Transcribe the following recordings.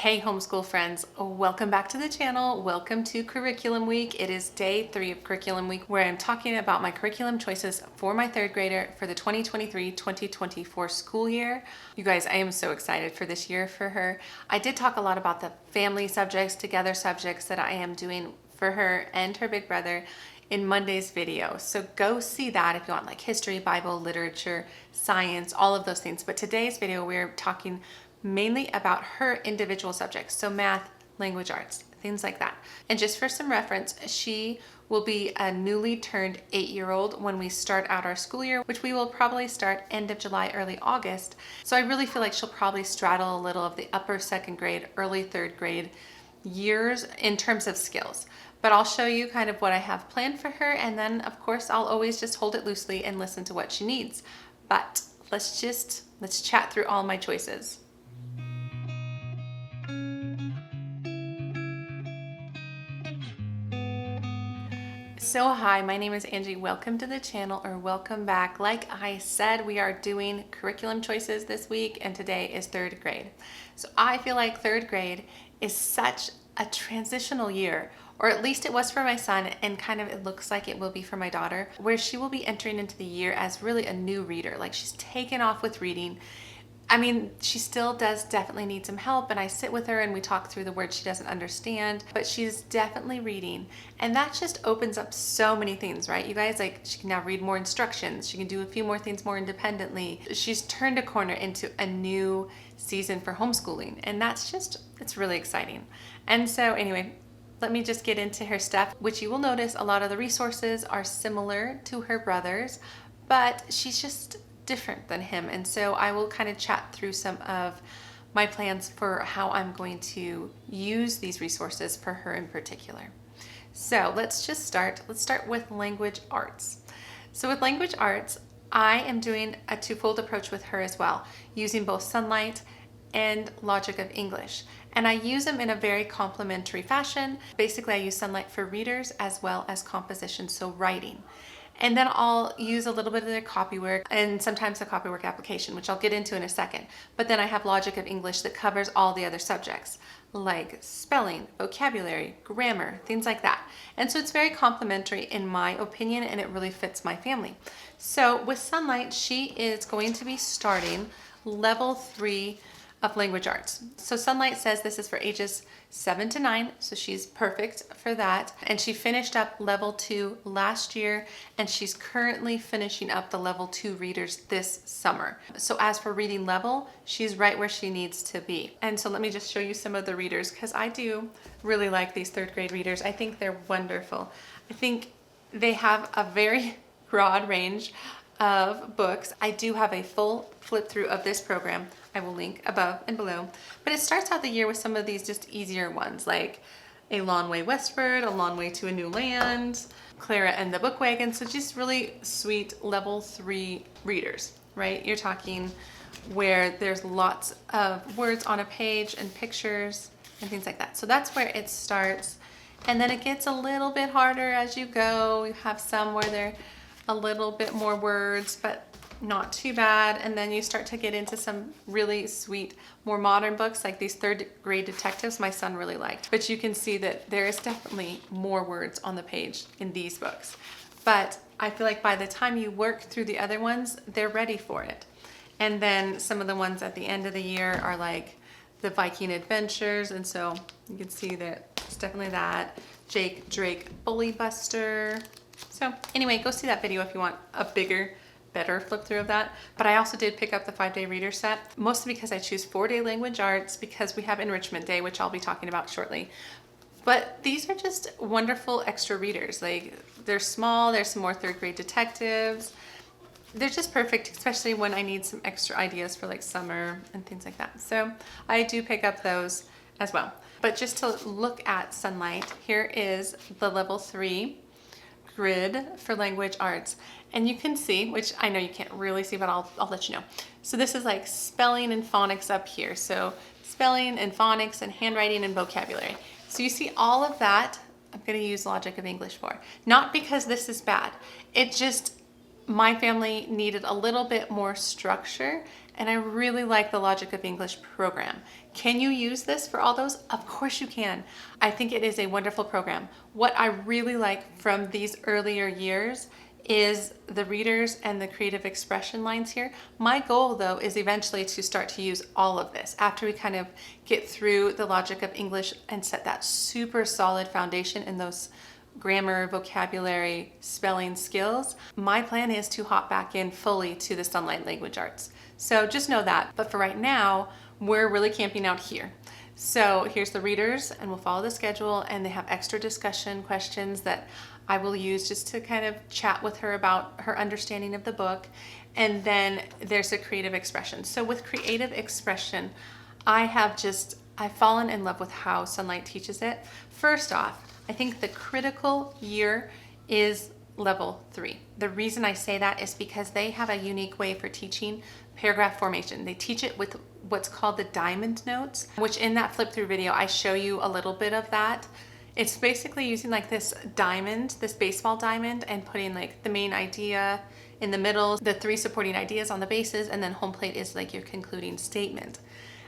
Hey homeschool friends, welcome back to the channel. Welcome to Curriculum Week. It is day 3 of Curriculum Week where I'm talking about my curriculum choices for my third grader for the 2023-2024 school year. You guys, I am so excited for this year for her. I did talk a lot about the family subjects, together subjects that I am doing for her and her big brother in Monday's video. So go see that if you want, like history, Bible, literature, science, all of those things. But today's video, we're talking mainly about her individual subjects. So math, language arts, things like that. And just for some reference, she will be a newly turned 8-year-old when we start out our school year, which we will probably start end of July, early August. So I really feel like she'll probably straddle a little of the upper second grade, early third grade years in terms of skills. But I'll show you kind of what I have planned for her. And then of course, I'll always just hold it loosely and listen to what she needs. But let's chat through all my choices. So hi, my name is Angie. Welcome to the channel, or welcome back. Like I said, we are doing curriculum choices this week, and today is third grade. So I feel like third grade is such a transitional year, or at least it was for my son, and kind of it looks like it will be for my daughter, where she will be entering into the year as really a new reader. Like she's taken off with reading. I mean, she still does definitely need some help, and I sit with her and we talk through the words she doesn't understand, but she's definitely reading. And that just opens up so many things, right? You guys, like she can now read more instructions. She can do a few more things more independently. She's turned a corner into a new season for homeschooling, and it's really exciting. And so anyway, let me just get into her stuff, which you will notice a lot of the resources are similar to her brother's, but she's just different than him. And so I will kind of chat through some of my plans for how I'm going to use these resources for her in particular. So let's start with language arts. So with language arts, I am doing a twofold approach with her as well, using both Sonlight and Logic of English. And I use them in a very complementary fashion. Basically, I use Sonlight for readers as well as composition, so writing. And then I'll use a little bit of their copywork and sometimes the copywork application, which I'll get into in a second. But then I have Logic of English that covers all the other subjects like spelling, vocabulary, grammar, things like that. And so it's very complementary in my opinion, and it really fits my family. So with Sonlight, she is going to be starting level 3 of language arts. So Sonlight says this is for ages 7 to 9, so she's perfect for that. And she finished up level 2 last year, and she's currently finishing up the level 2 readers this summer. So as for reading level, she's right where she needs to be. And so let me just show you some of the readers, because I do really like these third grade readers. I think they're wonderful. I think they have a very broad range of books. I do have a full flip through of this program. I will link above and below. But it starts out the year with some of these just easier ones, like A Long Way Westward, A Long Way to a New Land, Clara and the Book Wagon. So just really sweet level 3 readers, right? You're talking where there's lots of words on a page and pictures and things like that. So that's where it starts. And then it gets a little bit harder as you go. You have some where they're a little bit more words, but not too bad. And then you start to get into some really sweet, more modern books like these third grade detectives my son really liked. But you can see that there is definitely more words on the page in these books. But I feel like by the time you work through the other ones, they're ready for it. And then some of the ones at the end of the year are like the Viking Adventures. And so you can see that it's definitely that. Jake Drake Bully Buster. So anyway, go see that video if you want a bigger, better flip through of that. But I also did pick up the 5-day reader set, mostly because I choose 4-day language arts because we have enrichment day, which I'll be talking about shortly. But these are just wonderful extra readers. Like they're small, there's some more third grade detectives. They're just perfect, especially when I need some extra ideas for like summer and things like that. So I do pick up those as well. But just to look at Sonlight, here is the level 3 grid for language arts. And you can see, which I know you can't really see, but I'll let you know. So this is like spelling and phonics up here. So spelling and phonics and handwriting and vocabulary. So you see all of that I'm going to use Logic of English for. Not because this is bad. It just, my family needed a little bit more structure And I really like the Logic of English program. Can you use this for all those? Of course you can. I think it is a wonderful program. What I really like from these earlier years is the readers and the creative expression lines here. My goal though is eventually to start to use all of this after we kind of get through the Logic of English and set that super solid foundation in those grammar, vocabulary, spelling skills. My plan is to hop back in fully to the Sonlight Language Arts. So just know that. But for right now, we're really camping out here. So here's the readers, and we'll follow the schedule, and they have extra discussion questions that I will use just to kind of chat with her about her understanding of the book. And then there's a creative expression. So with creative expression, I've fallen in love with how Sonlight teaches it. First off, I think the critical year is level 3. The reason I say that is because they have a unique way for teaching paragraph formation. They teach it with what's called the diamond notes, which in that flip through video, I show you a little bit of that. It's basically using like this diamond, this baseball diamond, and putting like the main idea in the middle, the 3 supporting ideas on the bases, and then home plate is like your concluding statement.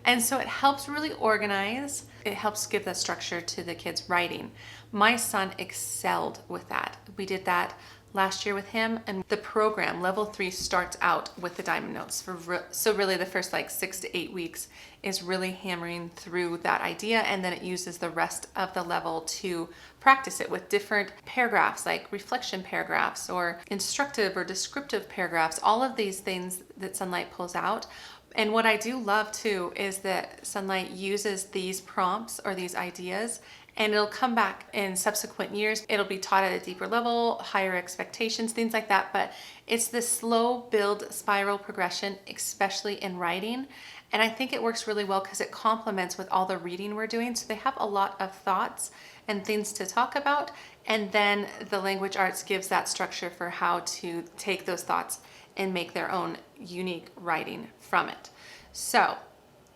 And so it helps really organize. It helps give that structure to the kids' writing. My son excelled with that. We did that last year with him, and the program, level 3, starts out with the diamond notes. So really the first like 6 to 8 weeks is really hammering through that idea, and then it uses the rest of the level to practice it with different paragraphs, like reflection paragraphs or instructive or descriptive paragraphs, all of these things that Sonlight pulls out. And what I do love too is that Sonlight uses these prompts or these ideas, and it'll come back in subsequent years. It'll be taught at a deeper level, higher expectations, things like that. But it's this slow build spiral progression, especially in writing. And I think it works really well because it complements with all the reading we're doing. So they have a lot of thoughts and things to talk about. And then the language arts gives that structure for how to take those thoughts and make their own unique writing from it. So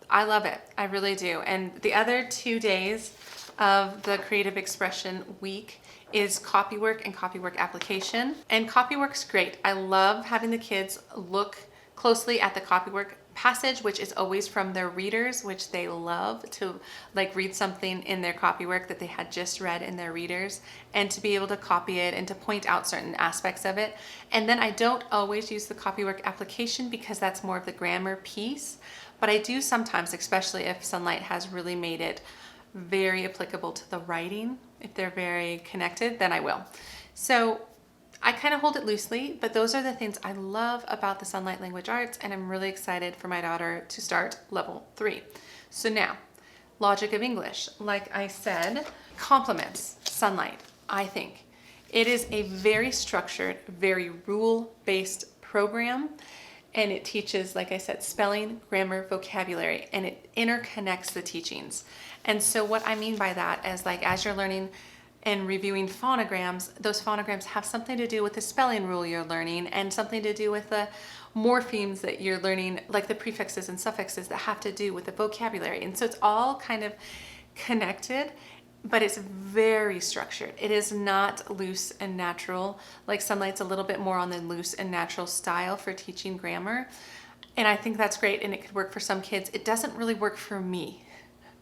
I love it. I really do. And the other 2 days of the creative expression week is copywork and copywork application. And copywork's great. I love having the kids look closely at the copywork passage, which is always from their readers, which they love to like read something in their copywork that they had just read in their readers, and to be able to copy it and to point out certain aspects of it. And then I don't always use the copywork application because that's more of the grammar piece, but I do sometimes, especially if Sonlight has really made it very applicable to the writing. If they're very connected, then I will. So I kind of hold it loosely, but those are the things I love about the Sonlight Language Arts, and I'm really excited for my daughter to start level 3. So now, Logic of English, like I said, complements Sonlight, I think. It is a very structured, very rule-based program, and it teaches, like I said, spelling, grammar, vocabulary, and it interconnects the teachings. And so what I mean by that is, like, as you're learning and reviewing phonograms, those phonograms have something to do with the spelling rule you're learning and something to do with the morphemes that you're learning, like the prefixes and suffixes that have to do with the vocabulary. And so it's all kind of connected, but it's very structured. It is not loose and natural. Like Sonlight's a little bit more on the loose and natural style for teaching grammar. And I think that's great, and it could work for some kids. It doesn't really work for me.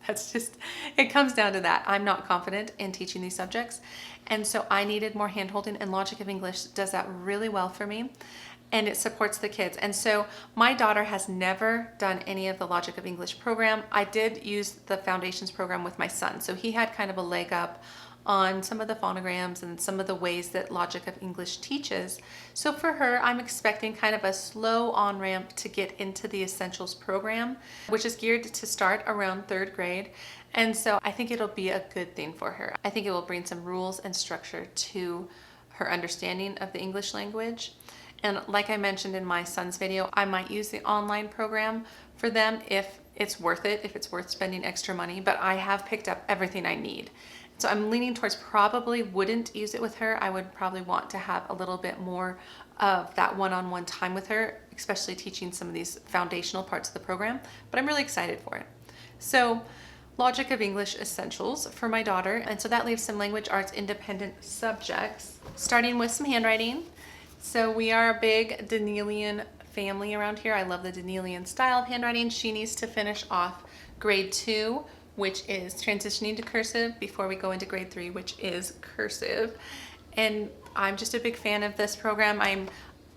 That's just, it comes down to that. I'm not confident in teaching these subjects. And so I needed more handholding, and Logic of English does that really well for me. And it supports the kids. And so my daughter has never done any of the Logic of English program. I did use the Foundations program with my son. So he had kind of a leg up on some of the phonograms and some of the ways that Logic of English teaches. So for her, I'm expecting kind of a slow on-ramp to get into the Essentials program, which is geared to start around 3rd grade. And so I think it'll be a good thing for her. I think it will bring some rules and structure to her understanding of the English language. And like I mentioned in my son's video, I might use the online program for them if it's worth it, if it's worth spending extra money, but I have picked up everything I need. So I'm leaning towards probably wouldn't use it with her. I would probably want to have a little bit more of that one-on-one time with her, especially teaching some of these foundational parts of the program, but I'm really excited for it. So Logic of English Essentials for my daughter. And so that leaves some language arts independent subjects, starting with some handwriting. So we are big Danielian family around here. I love the Danielian style of handwriting. She needs to finish off grade 2, which is transitioning to cursive, before we go into grade 3, which is cursive. And I'm just a big fan of this program. I'm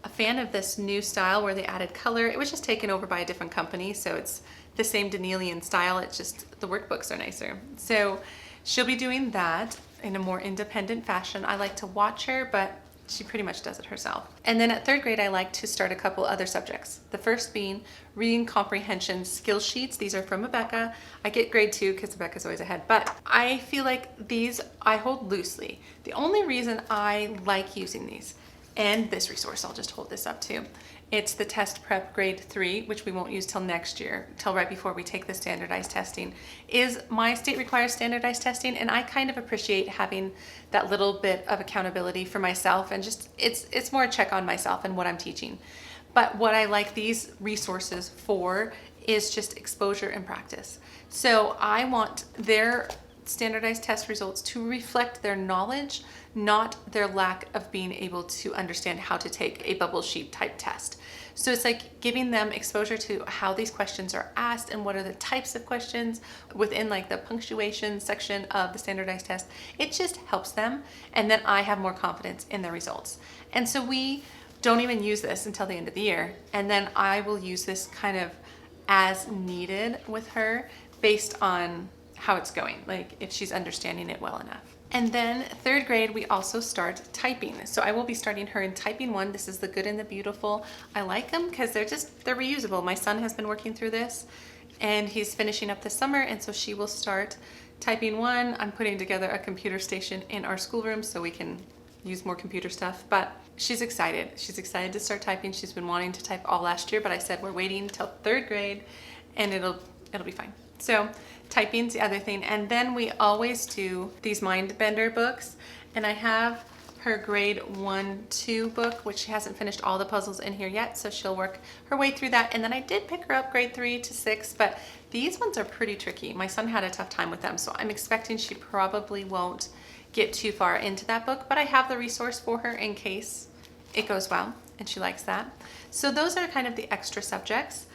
a fan of this new style where they added color. It was just taken over by a different company, so it's the same Danielian style, it's just the workbooks are nicer. So she'll be doing that in a more independent fashion. I like to watch her, but she pretty much does it herself. And then at 3rd grade, I like to start a couple other subjects. The first being reading comprehension skill sheets. These are from Rebecca. I get grade 2 because Rebecca's always ahead, but I feel like these I hold loosely. The only reason I like using these, and this resource, I'll just hold this up too. It's the test prep grade 3, which we won't use till next year, till right before we take the standardized testing. Is my state requires standardized testing, and I kind of appreciate having that little bit of accountability for myself, and just it's more a check on myself and what I'm teaching. But what I like these resources for is just exposure and practice. So I want their standardized test results to reflect their knowledge, not their lack of being able to understand how to take a bubble sheet type test. So it's like giving them exposure to how these questions are asked and what are the types of questions within like the punctuation section of the standardized test. It just helps them, and then I have more confidence in the results. And so we don't even use this until the end of the year, and then I will use this kind of as needed with her based on how it's going, like if she's understanding it well enough. And then 3rd grade, we also start typing. So I will be starting her in typing 1. This is the Good and the Beautiful. I like them because they're reusable. My son has been working through this and he's finishing up this summer, and so she will start typing 1. I'm putting together a computer station in our schoolroom so we can use more computer stuff, but she's excited. She's excited to start typing. She's been wanting to type all last year, but I said we're waiting until 3rd grade and it'll be fine. So typing's the other thing. And then we always do these mind bender books, and I have her grade 1-2 book, which she hasn't finished all the puzzles in here yet, so she'll work her way through that. And then I did pick her up grade 3-6, but these ones are pretty tricky. My son had a tough time with them, so I'm expecting she probably won't get too far into that book, but I have the resource for her in case it goes well and she likes that. So those are kind of the extra subjects,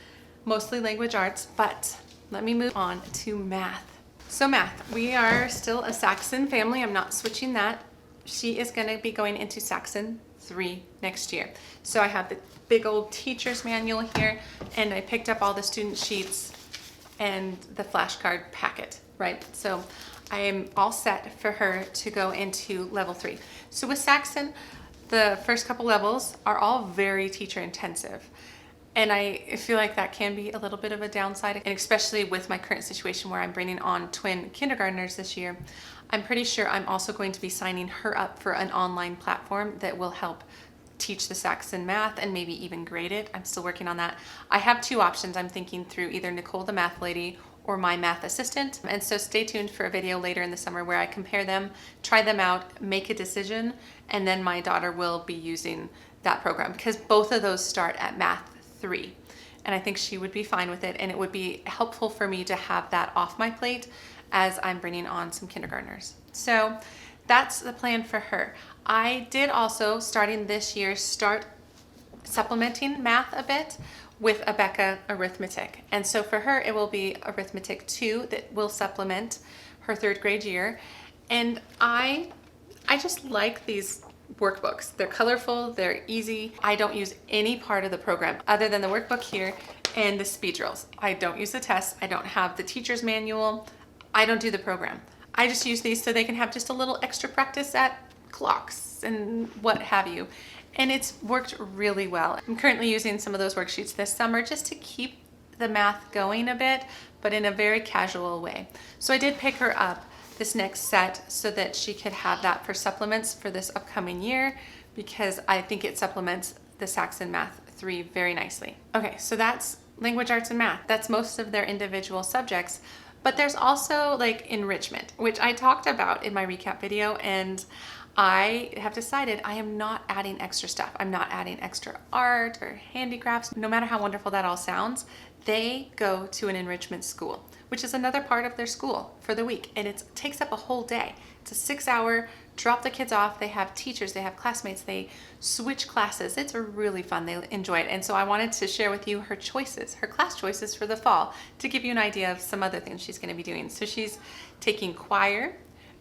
mostly language arts, but let me move on to math. So math, we are still a Saxon family. I'm not switching that. She is going to be going into Saxon 3 next year. So I have the big old teacher's manual here, and I picked up all the student sheets and the flashcard packet, right? So I am all set for her to go into level 3. So with Saxon, the first couple levels are all very teacher intensive. And I feel like that can be a little bit of a downside, and especially with my current situation where I'm bringing on twin kindergartners this year. I'm pretty sure I'm also going to be signing her up for an online platform that will help teach the Saxon math and maybe even grade it. I'm still working on that. I have 2 options I'm thinking through, either Nicole the math lady or my math assistant. And so stay tuned for a video later in the summer where I compare them, try them out, make a decision, and then my daughter will be using that program because both of those start at math 3. And I think she would be fine with it, and it would be helpful for me to have that off my plate as I'm bringing on some kindergartners. So that's the plan for her. I did also, starting this year, start supplementing math a bit with Rebecca arithmetic. And so for her, it will be arithmetic 2 that will supplement her 3rd grade year. And I just like these workbooks. They're colorful, they're easy. I don't use any part of the program other than the workbook here and the speed drills. I don't use the tests. I don't have the teacher's manual. I don't do the program. I just use these so they can have just a little extra practice at clocks and what have you. And it's worked really well. I'm currently using some of those worksheets this summer just to keep the math going a bit, but in a very casual way. So I did pick her up this next set so that she could have that for supplements for this upcoming year, because I think it supplements the Saxon Math 3 very nicely. Okay, so that's language arts and math. That's most of their individual subjects, but there's also like enrichment, which I talked about in my recap video, and I have decided I am not adding extra stuff. I'm not adding extra art or handicrafts. No matter how wonderful that all sounds, they go to an enrichment school, which is another part of their school for the week. And it takes up a whole day. It's a 6-hour, drop the kids off. They have teachers, they have classmates, they switch classes. It's really fun. They enjoy it. And so I wanted to share with you her choices, her class choices for the fall, to give you an idea of some other things she's going to be doing. So she's taking choir,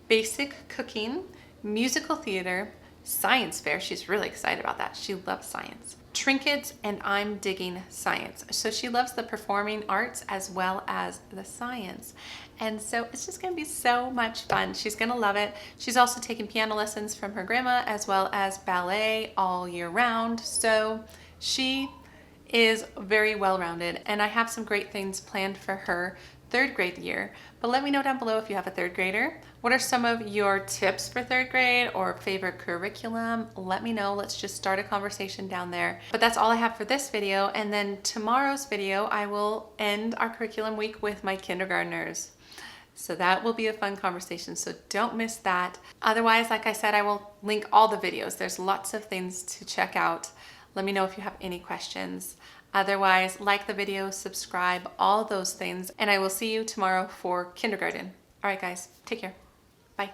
basic cooking, musical theater, science fair. She's really excited about that. She loves science. Trinkets, and I'm digging science. So she loves the performing arts as well as the science. And so it's just going to be so much fun. She's going to love it. She's also taking piano lessons from her grandma as well as ballet all year round. So she is very well-rounded, and I have some great things planned for her third grade year. But let me know down below if you have a third grader. What are some of your tips for third grade or favorite curriculum? Let me know. Let's just start a conversation down there. But that's all I have for this video. And then tomorrow's video, I will end our curriculum week with my kindergartners. So that will be a fun conversation. So don't miss that. Otherwise, like I said, I will link all the videos. There's lots of things to check out. Let me know if you have any questions. Otherwise, like the video, subscribe, all those things, and I will see you tomorrow for kindergarten. All right, guys, take care. Bye.